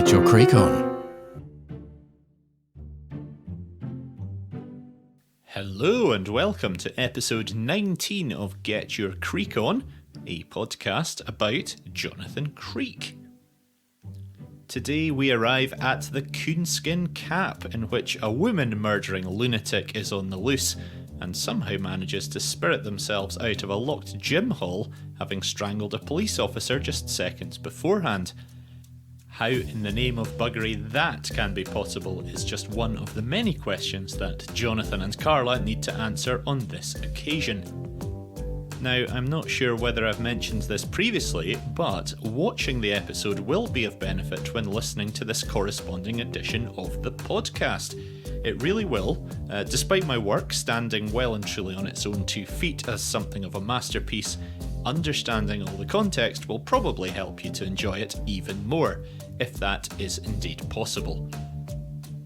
Get your creak on. Hello and welcome to episode 19 of Get Your Creak On, a podcast about Jonathan Creek. Today we arrive at the Coonskin Cap, in which a woman-murdering lunatic is on the loose and somehow manages to spirit themselves out of a locked gym hall, having strangled a police officer just seconds beforehand. How in the name of buggery that can be possible is just one of the many questions that Jonathan and Carla need to answer on this occasion. Now, I'm not sure whether I've mentioned this previously, but watching the episode will be of benefit when listening to this corresponding edition of the podcast. It really will, despite my work standing well and truly on its own 2 feet as something of a masterpiece. Understanding all the context will probably help you to enjoy it even more, if that is indeed possible.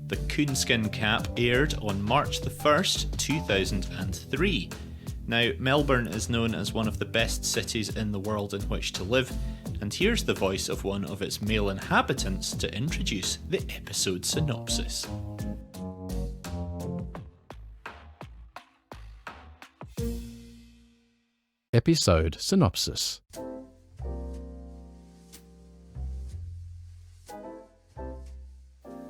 The Coonskin Cap aired on March the 1st, 2003. Now, Melbourne is known as one of the best cities in the world in which to live, and here's the voice of one of its male inhabitants to introduce the episode synopsis. Episode synopsis.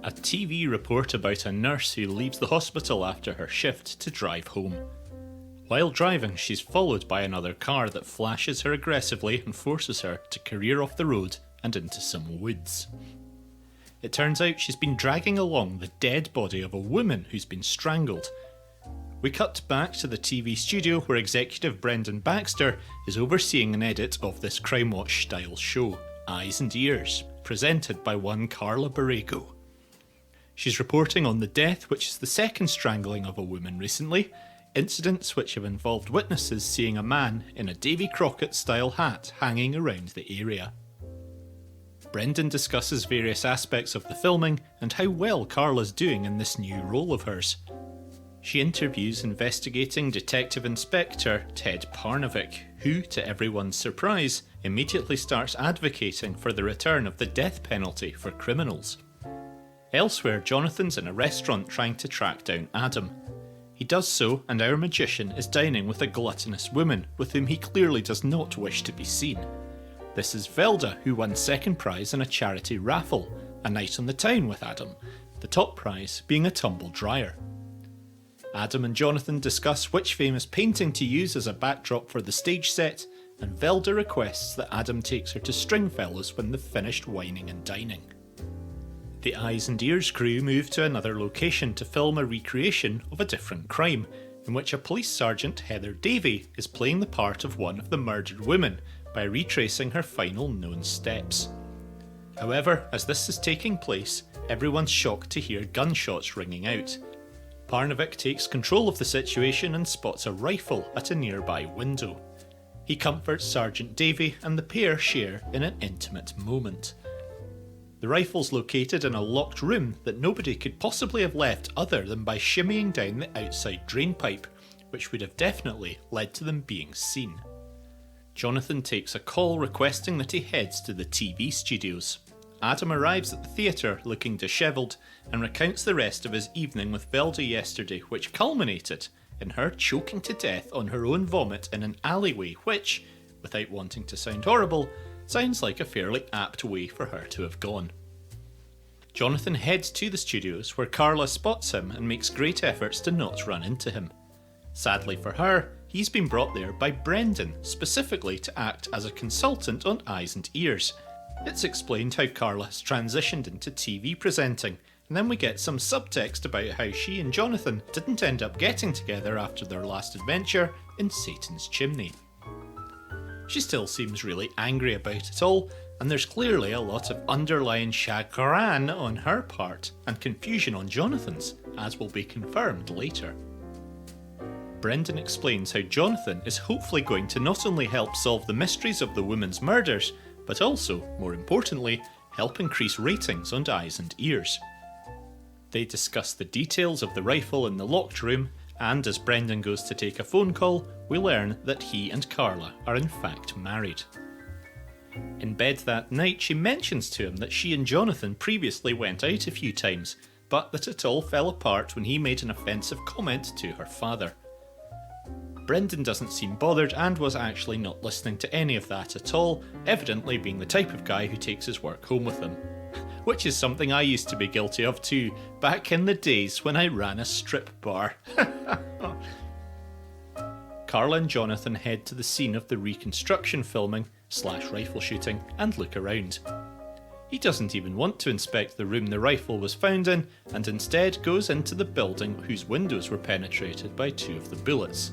A TV report about a nurse who leaves the hospital after her shift to drive home. While driving, she's followed by another car that flashes her aggressively and forces her to career off the road and into some woods. It turns out she's been dragging along the dead body of a woman who's been strangled. We cut back to the TV studio where executive Brendan Baxter is overseeing an edit of this Crime Watch style show, Eyes and Ears, presented by one Carla Borrego. She's reporting on the death, which is the second strangling of a woman recently, incidents which have involved witnesses seeing a man in a Davy Crockett-style hat hanging around the area. Brendan discusses various aspects of the filming and how well Carla's doing in this new role of hers. She interviews investigating Detective Inspector Ted Parnevik, who, to everyone's surprise, immediately starts advocating for the return of the death penalty for criminals. Elsewhere, Jonathan's in a restaurant trying to track down Adam. He does so, and our magician is dining with a gluttonous woman with whom he clearly does not wish to be seen. This is Velda, who won second prize in a charity raffle, a night on the town with Adam, the top prize being a tumble dryer. Adam and Jonathan discuss which famous painting to use as a backdrop for the stage set, and Velda requests that Adam takes her to Stringfellows when they've finished wining and dining. The Eyes and Ears crew move to another location to film a recreation of a different crime, in which a police sergeant, Heather Davy, is playing the part of one of the murdered women by retracing her final known steps. However, as this is taking place, everyone's shocked to hear gunshots ringing out. Parnevik takes control of the situation and spots a rifle at a nearby window. He comforts Sergeant Davy and the pair share in an intimate moment. The rifle's located in a locked room that nobody could possibly have left other than by shimmying down the outside drainpipe, which would have definitely led to them being seen. Jonathan takes a call requesting that he heads to the TV studios. Adam arrives at the theatre looking dishevelled and recounts the rest of his evening with Velda yesterday, which culminated in her choking to death on her own vomit in an alleyway which, without wanting to sound horrible, sounds like a fairly apt way for her to have gone. Jonathan heads to the studios where Carla spots him and makes great efforts to not run into him. Sadly for her, he's been brought there by Brendan, specifically to act as a consultant on Eyes and Ears. It's explained how Carla has transitioned into TV presenting, and then we get some subtext about how she and Jonathan didn't end up getting together after their last adventure in Satan's Chimney. She still seems really angry about it all, and there's clearly a lot of underlying chagrin on her part and confusion on Jonathan's, as will be confirmed later. Brendan explains how Jonathan is hopefully going to not only help solve the mysteries of the women's murders, but also, more importantly, help increase ratings on Eyes and Ears. They discuss the details of the rifle in the locked room, and as Brendan goes to take a phone call, we learn that he and Carla are in fact married. In bed that night, she mentions to him that she and Jonathan previously went out a few times, but that it all fell apart when he made an offensive comment to her father. Brendan doesn't seem bothered and was actually not listening to any of that at all, evidently being the type of guy who takes his work home with him. Which is something I used to be guilty of too, back in the days when I ran a strip bar. Carla and Jonathan head to the scene of the reconstruction filming / rifle shooting and look around. He doesn't even want to inspect the room the rifle was found in, and instead goes into the building whose windows were penetrated by 2 of the bullets.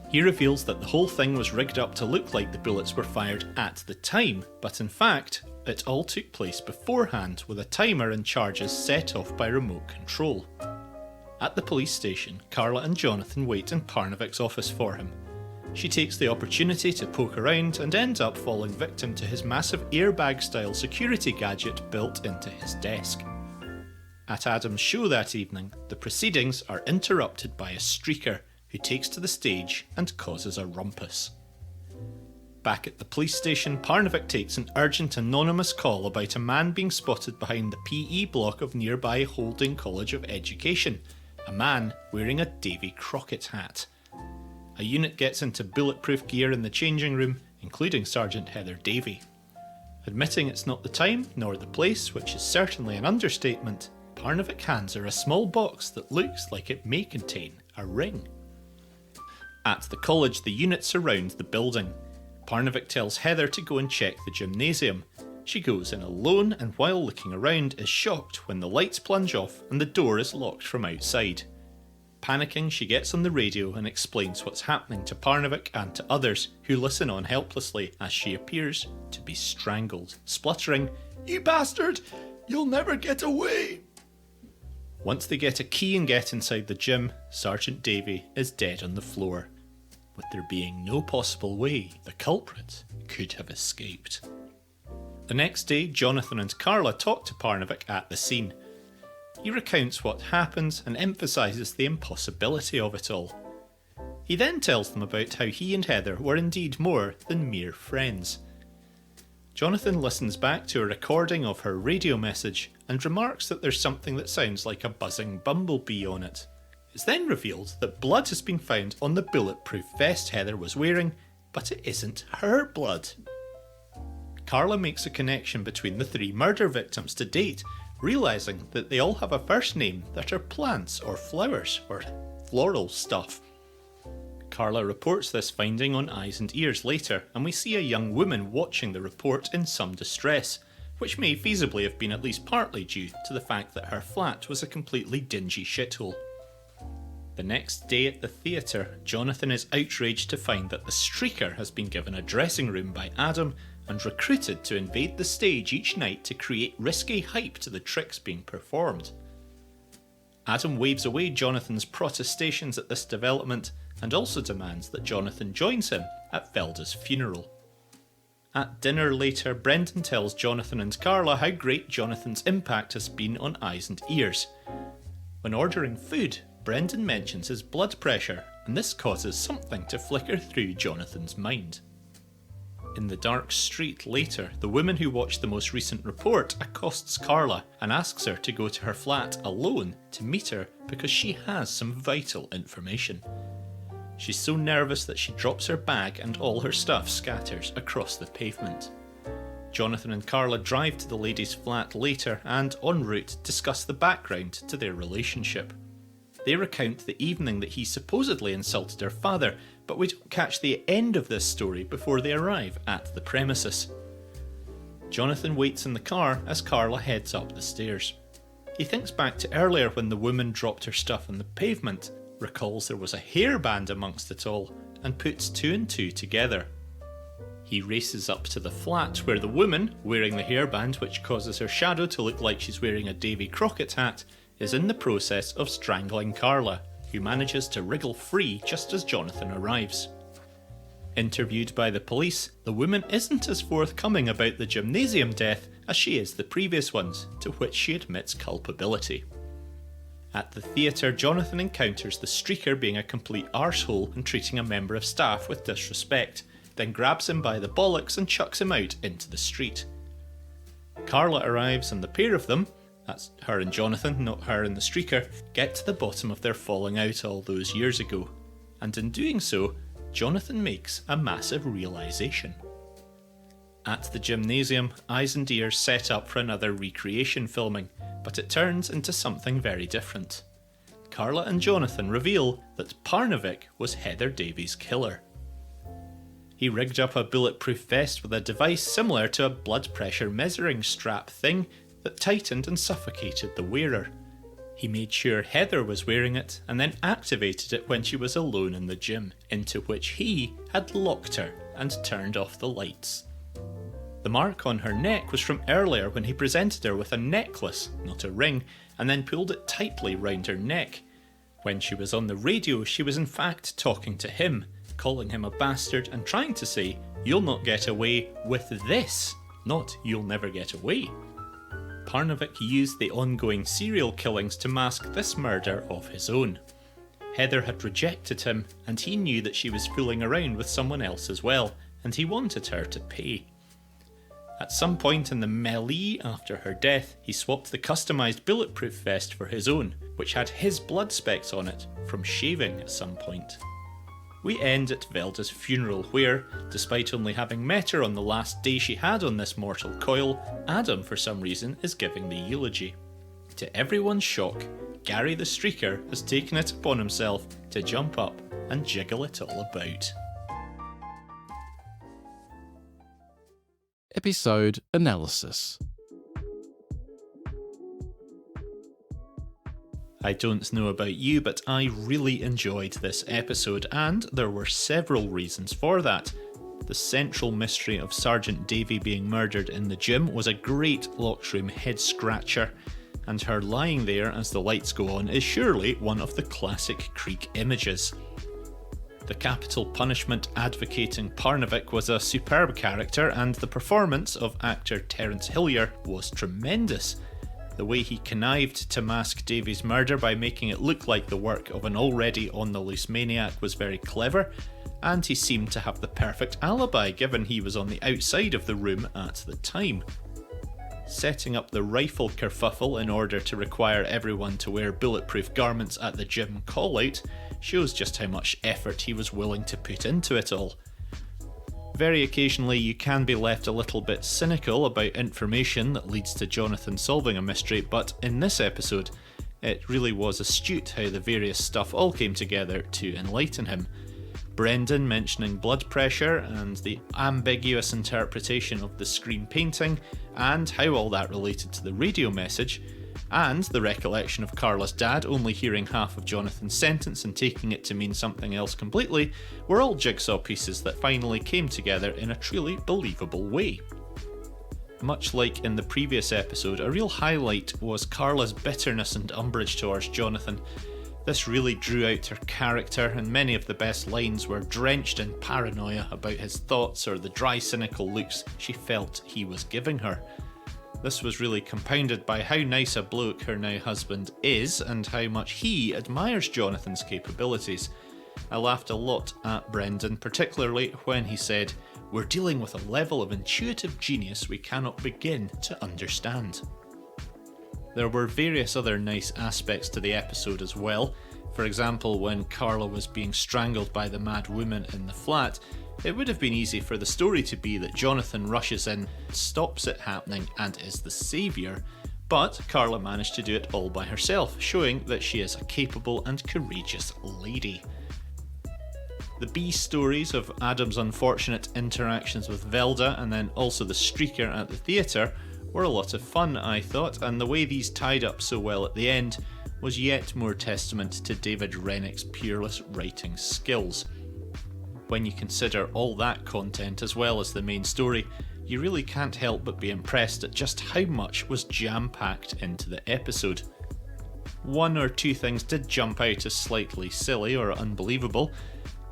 He reveals that the whole thing was rigged up to look like the bullets were fired at the time, but in fact, it all took place beforehand with a timer and charges set off by remote control. At the police station, Carla and Jonathan wait in Parnevic's office for him. She takes the opportunity to poke around and ends up falling victim to his massive airbag-style security gadget built into his desk. At Adam's show that evening, the proceedings are interrupted by a streaker who takes to the stage and causes a rumpus. Back at the police station, Parnevic takes an urgent anonymous call about a man being spotted behind the PE block of nearby Holding College of Education, a man wearing a Davy Crockett hat. A unit gets into bulletproof gear in the changing room, including Sergeant Heather Davy. Admitting it's not the time nor the place, which is certainly an understatement, Parnevic hands her a small box that looks like it may contain a ring. At the college, the unit surround the building. Parnevic tells Heather to go and check the gymnasium. She goes in alone and while looking around is shocked when the lights plunge off and the door is locked from outside. Panicking, she gets on the radio and explains what's happening to Parnevic and to others, who listen on helplessly as she appears to be strangled, spluttering, "You bastard! You'll never get away!" Once they get a key and get inside the gym, Sergeant Davy is dead on the floor, with there being no possible way the culprit could have escaped. The next day, Jonathan and Carla talk to Parnevic at the scene. He recounts what happens and emphasises the impossibility of it all. He then tells them about how he and Heather were indeed more than mere friends. Jonathan listens back to a recording of her radio message and remarks that there's something that sounds like a buzzing bumblebee on it. It's then revealed that blood has been found on the bulletproof vest Heather was wearing, but it isn't her blood. Carla makes a connection between the 3 murder victims to date, realising that they all have a first name that are plants or flowers or floral stuff. Carla reports this finding on Eyes and Ears later, and we see a young woman watching the report in some distress, which may feasibly have been at least partly due to the fact that her flat was a completely dingy shithole. The next day at the theatre, Jonathan is outraged to find that the streaker has been given a dressing room by Adam and recruited to invade the stage each night to create risky hype to the tricks being performed. Adam waves away Jonathan's protestations at this development and also demands that Jonathan joins him at Velda's funeral. At dinner later, Brendan tells Jonathan and Carla how great Jonathan's impact has been on Eyes and Ears. When ordering food, Brendan mentions his blood pressure, and this causes something to flicker through Jonathan's mind. In the dark street later, the woman who watched the most recent report accosts Carla and asks her to go to her flat alone to meet her because she has some vital information. She's so nervous that she drops her bag and all her stuff scatters across the pavement. Jonathan and Carla drive to the lady's flat later and, en route, discuss the background to their relationship. They recount the evening that he supposedly insulted her father, but we don't catch the end of this story before they arrive at the premises. Jonathan waits in the car as Carla heads up the stairs. He thinks back to earlier when the woman dropped her stuff on the pavement, recalls there was a hairband amongst it all, and puts 2 and 2 together. He races up to the flat where the woman, wearing the hairband which causes her shadow to look like she's wearing a Davy Crockett hat, is in the process of strangling Carla, who manages to wriggle free just as Jonathan arrives. Interviewed by the police, the woman isn't as forthcoming about the gymnasium death as she is the previous ones, to which she admits culpability. At the theatre, Jonathan encounters the streaker being a complete arsehole and treating a member of staff with disrespect, then grabs him by the bollocks and chucks him out into the street. Carla arrives and the pair of them, that's her and Jonathan, not her and the streaker, get to the bottom of their falling out all those years ago. And in doing so, Jonathan makes a massive realisation. At the gymnasium, eyes and ears set up for another recreation filming, but it turns into something very different. Carla and Jonathan reveal that Parnevik was Heather Davy's killer. He rigged up a bulletproof vest with a device similar to a blood pressure measuring strap thing that tightened and suffocated the wearer. He made sure Heather was wearing it and then activated it when she was alone in the gym, into which he had locked her and turned off the lights. The mark on her neck was from earlier when he presented her with a necklace, not a ring, and then pulled it tightly round her neck. When she was on the radio, she was in fact talking to him, calling him a bastard and trying to say, "You'll not get away with this," not "you'll never get away." Parnevik used the ongoing serial killings to mask this murder of his own. Heather had rejected him, and he knew that she was fooling around with someone else as well, and he wanted her to pay. At some point in the melee after her death, he swapped the customised bulletproof vest for his own, which had his blood specks on it from shaving at some point. We end at Velda's funeral where, despite only having met her on the last day she had on this mortal coil, Adam for some reason is giving the eulogy. To everyone's shock, Gary the Streaker has taken it upon himself to jump up and jiggle it all about. Episode Analysis. I don't know about you, but I really enjoyed this episode, and there were several reasons for that. The central mystery of Sergeant Davy being murdered in the gym was a great locked room head-scratcher, and her lying there as the lights go on is surely one of the classic Creek images. The capital punishment advocating Parnevik was a superb character, and the performance of actor Terence Hillier was tremendous. The way he connived to mask Davy's murder by making it look like the work of an already on-the-loose maniac was very clever, and he seemed to have the perfect alibi given he was on the outside of the room at the time. Setting up the rifle kerfuffle in order to require everyone to wear bulletproof garments at the gym call-out shows just how much effort he was willing to put into it all. Very occasionally you can be left a little bit cynical about information that leads to Jonathan solving a mystery, but in this episode it really was astute how the various stuff all came together to enlighten him. Brendan mentioning blood pressure and the ambiguous interpretation of the screen painting and how all that related to the radio message, and the recollection of Carla's dad only hearing half of Jonathan's sentence and taking it to mean something else completely, were all jigsaw pieces that finally came together in a truly believable way. Much like in the previous episode, a real highlight was Carla's bitterness and umbrage towards Jonathan. This really drew out her character, and many of the best lines were drenched in paranoia about his thoughts or the dry, cynical looks she felt he was giving her. This was really compounded by how nice a bloke her now husband is and how much he admires Jonathan's capabilities. I laughed a lot at Brendan, particularly when he said, "We're dealing with a level of intuitive genius we cannot begin to understand." There were various other nice aspects to the episode as well. For example, when Carla was being strangled by the mad woman in the flat, it would have been easy for the story to be that Jonathan rushes in, stops it happening, and is the saviour, but Carla managed to do it all by herself, showing that she is a capable and courageous lady. The B stories of Adam's unfortunate interactions with Velda and then also the streaker at the theatre were a lot of fun, I thought, and the way these tied up so well at the end was yet more testament to David Rennick's peerless writing skills. When you consider all that content as well as the main story, you really can't help but be impressed at just how much was jam-packed into the episode. One or two things did jump out as slightly silly or unbelievable.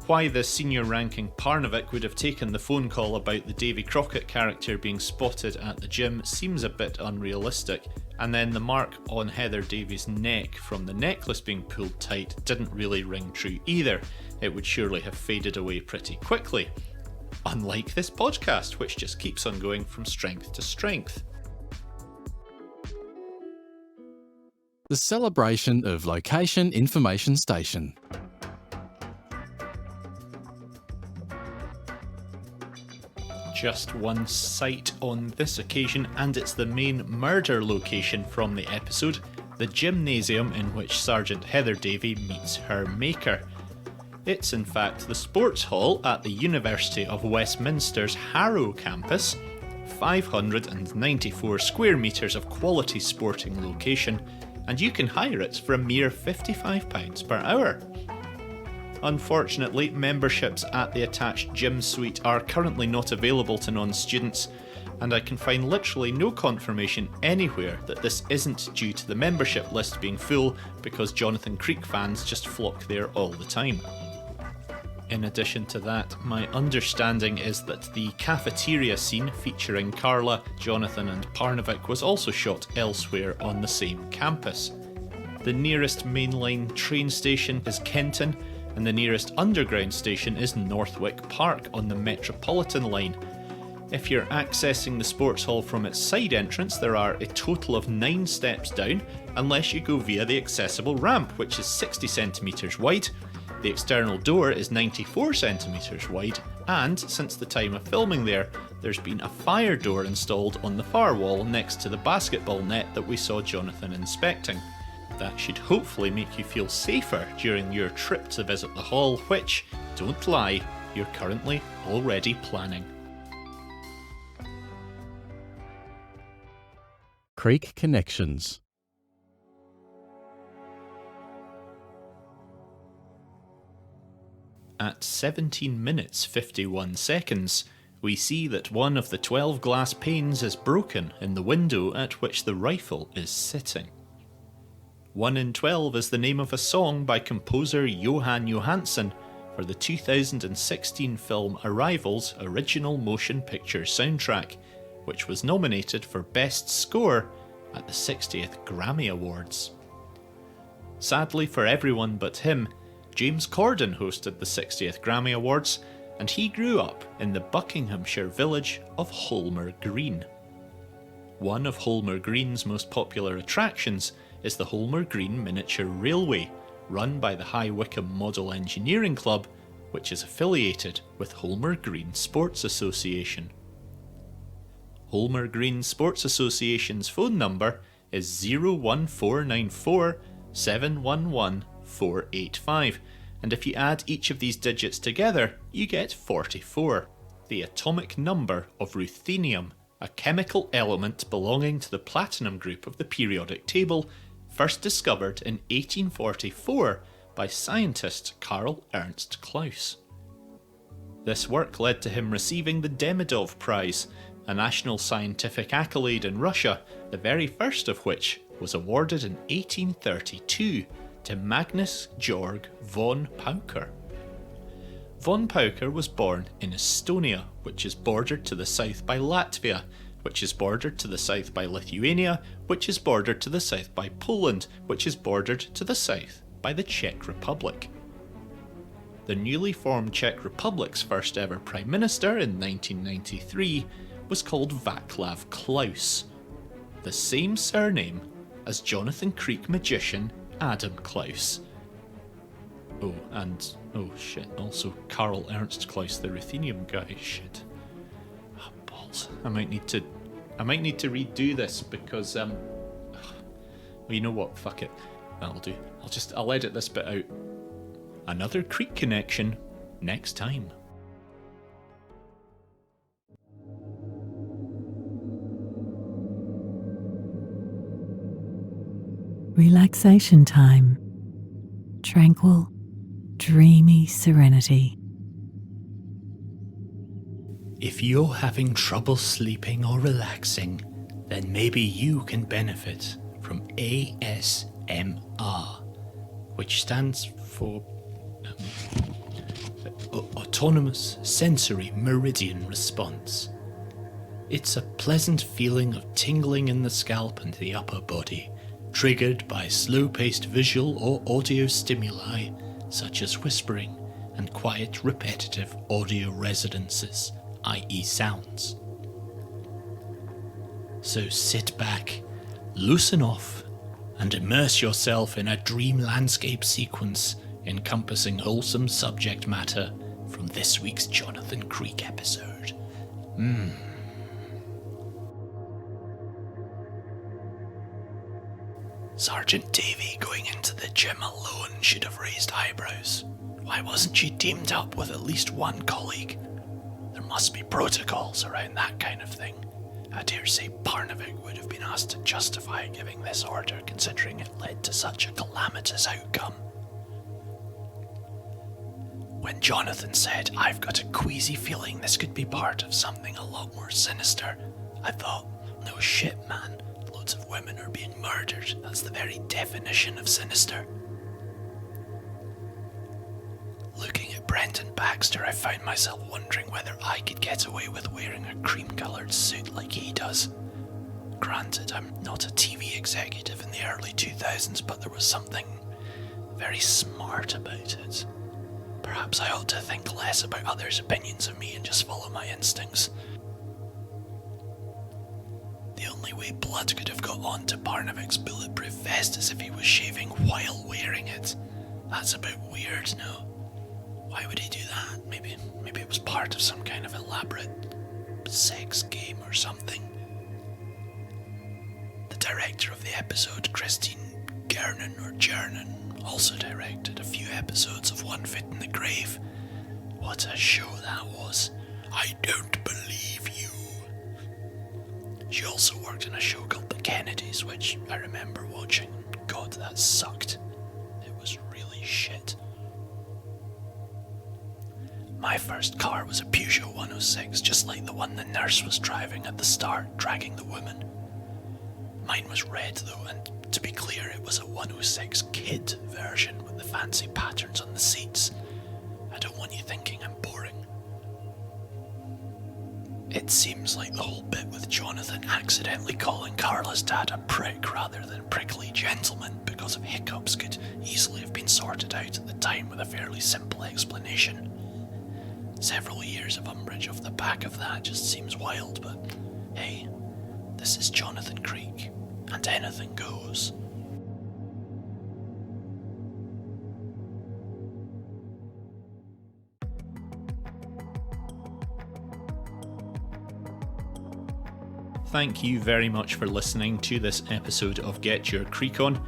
Why the senior ranking Parnevik would have taken the phone call about the Davy Crockett character being spotted at the gym seems a bit unrealistic, and then the mark on Heather Davy's neck from the necklace being pulled tight didn't really ring true either. It would surely have faded away pretty quickly. unlike this podcast, which just keeps on going from strength to strength. The celebration of Location Information Station. Just one site on this occasion, and it's the main murder location from the episode, the gymnasium in which Sergeant Heather Davy meets her maker. It's in fact the sports hall at the University of Westminster's Harrow campus, 594 square metres of quality sporting location, and you can hire it for a mere £55 per hour. Unfortunately, memberships at the attached gym suite are currently not available to non-students, and I can find literally no confirmation anywhere that this isn't due to the membership list being full because Jonathan Creek fans just flock there all the time. In addition to that, my understanding is that the cafeteria scene featuring Carla, Jonathan and Parnevik was also shot elsewhere on the same campus. The nearest mainline train station is Kenton, and the nearest underground station is Northwick Park on the Metropolitan line. If you're accessing the sports hall from its side entrance, there are a total of 9 steps down, unless you go via the accessible ramp, which is 60 centimetres wide. The external door is 94 centimetres wide, and since the time of filming there's been a fire door installed on the far wall next to the basketball net that we saw Jonathan inspecting. That should hopefully make you feel safer during your trip to visit the hall, which, don't lie, you're currently already planning. Creek Connections. At 17 minutes 51 seconds, we see that one of the 12 glass panes is broken in the window at which the rifle is sitting. 1 in 12 is the name of a song by composer Johan Johansson for the 2016 film Arrival's original motion picture soundtrack, which was nominated for Best Score at the 60th Grammy Awards. Sadly for everyone but him, James Corden hosted the 60th Grammy Awards, and he grew up in the Buckinghamshire village of Holmer Green. One of Holmer Green's most popular attractions is the Holmer Green Miniature Railway, run by the High Wycombe Model Engineering Club, which is affiliated with Holmer Green Sports Association. Holmer Green Sports Association's phone number is 01494 711 485, and if you add each of these digits together, you get 44, the atomic number of ruthenium, a chemical element belonging to the platinum group of the periodic table, first discovered in 1844 by scientist Karl Ernst Klaus. This work led to him receiving the Demidov Prize, a national scientific accolade in Russia, the very first of which was awarded in 1832 to Magnus Georg von Pauker. Von Pauker was born in Estonia, which is bordered to the south by Latvia, which is bordered to the south by Lithuania, which is bordered to the south by Poland, which is bordered to the south by the Czech Republic. The newly formed Czech Republic's first ever Prime Minister in 1993 was called Václav Klaus, the same surname as Jonathan Creek magician Adam Klaus. Also Karl Ernst Klaus, the Ruthenium guy. Shit. Oh, balls. I might need to redo this because well, you know what? Fuck it. That'll do. I'll edit this bit out. Another Creek connection next time. Relaxation time. Tranquil, dreamy serenity. If you're having trouble sleeping or relaxing, then maybe you can benefit from ASMR, which stands for Autonomous Sensory Meridian Response. It's a pleasant feeling of tingling in the scalp and the upper body, triggered by slow-paced visual or audio stimuli such as whispering and quiet repetitive audio resonances i.e. sounds. So sit back, loosen off, and immerse yourself in a dream landscape sequence encompassing wholesome subject matter from this week's Jonathan Creek episode. Sergeant Davy going into the gym alone should have raised eyebrows. Why wasn't she teamed up with at least one colleague? There must be protocols around that kind of thing. I dare say Barnavik would have been asked to justify giving this order, considering it led to such a calamitous outcome. When Jonathan said, "I've got a queasy feeling this could be part of something a lot more sinister," I thought, no shit, man. Loads of women are being murdered. That's the very definition of sinister. Looking at Brendan Baxter, I found myself wondering whether I could get away with wearing a cream-coloured suit like he does. Granted, I'm not a TV executive in the early 2000s, but there was something very smart about it. Perhaps I ought to think less about others' opinions of me and just follow my instincts. The only way blood could have got onto Barnavik's bulletproof vest is if he was shaving while wearing it. That's a bit weird, no? Why would he do that? Maybe it was part of some kind of elaborate sex game or something. The director of the episode, Christine Jernan, also directed a few episodes of One Foot in the Grave. What a show that was. I don't believe you. She also worked in a show called The Kennedys, which I remember watching. God, that sucked. It was really shit. My first car was a Peugeot 106, just like the one the nurse was driving at the start, dragging the woman. Mine was red though, and to be clear, it was a 106 Kid version with the fancy patterns on the seats. I don't want you thinking I'm boring. It seems like the whole bit with Jonathan accidentally calling Carla's dad a prick rather than prickly gentleman because of hiccups could easily have been sorted out at the time with a fairly simple explanation. Several years of umbrage off the back of that just seems wild, but hey, this is Jonathan Creek, and anything goes. Thank you very much for listening to this episode of Get Your Creek On.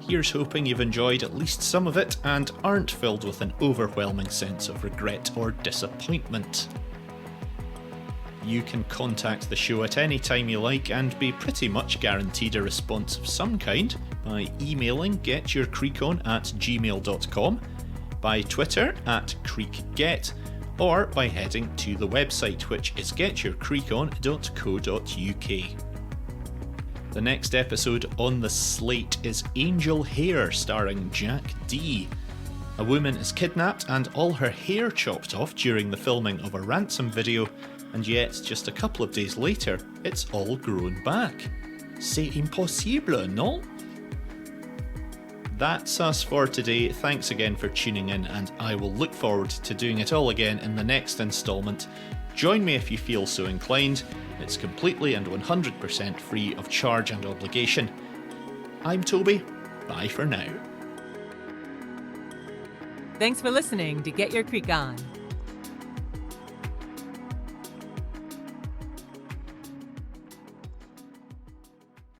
Here's hoping you've enjoyed at least some of it and aren't filled with an overwhelming sense of regret or disappointment. You can contact the show at any time you like and be pretty much guaranteed a response of some kind by emailing getyourcreekon@gmail.com, by Twitter @creekget, or by heading to the website, which is getyourcreekon.co.uk. The next episode on the slate is Angel Hair, starring Jack D. A woman is kidnapped and all her hair chopped off during the filming of a ransom video, and yet just a couple of days later, it's all grown back. C'est impossible, non? That's us for today. Thanks again for tuning in, and I will look forward to doing it all again in the next instalment. Join me if you feel so inclined. It's completely and 100% free of charge and obligation. I'm Toby. Bye for now. Thanks for listening to Get Your Creek On.